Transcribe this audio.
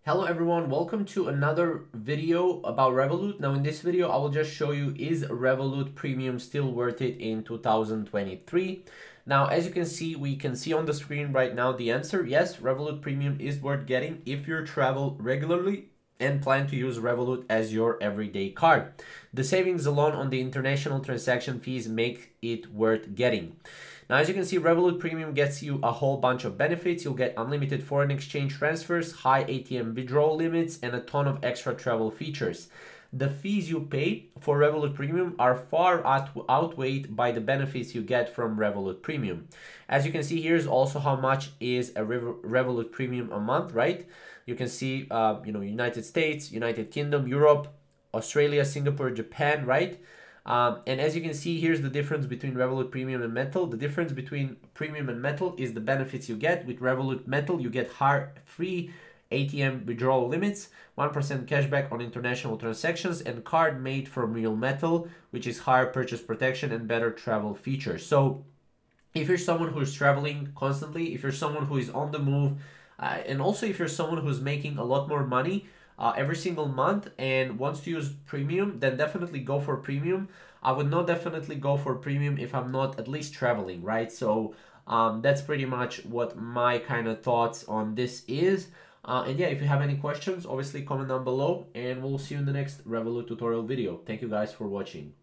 Hello everyone, welcome to another video about Revolut. Now in this video, I will just show you, is Revolut Premium still worth it in 2023? Now, as you can see, we can see on the screen right now the answer. Yes, Revolut Premium is worth getting if you travel regularly and plan to use Revolut as your everyday card. The savings alone on the international transaction fees make it worth getting. Now, as you can see, Revolut Premium gets you a whole bunch of benefits. You'll get unlimited foreign exchange transfers, high ATM withdrawal limits, and a ton of extra travel features. The fees you pay for Revolut Premium are far outweighed by the benefits you get from Revolut Premium. As you can see, here's also how much is a Revolut Premium a month, right? You can see, United States, United Kingdom, Europe, Australia, Singapore, Japan, right? And as you can see, here's the difference between Revolut Premium and Metal. The difference between Premium and Metal is the benefits you get. With Revolut Metal, you get free ATM withdrawal limits, 1% cashback on international transactions, and card made from real metal, which is higher purchase protection and better travel features. So if you're someone who's traveling constantly, if you're someone who is on the move, and also if you're someone who's making a lot more money every single month and wants to use Premium, then definitely go for Premium. I would not definitely go for Premium if I'm not at least traveling, right? So that's pretty much what my kind of thoughts on this is. And yeah, if you have any questions, obviously comment down below, and we'll see you in the next Revolut tutorial video. Thank you guys for watching.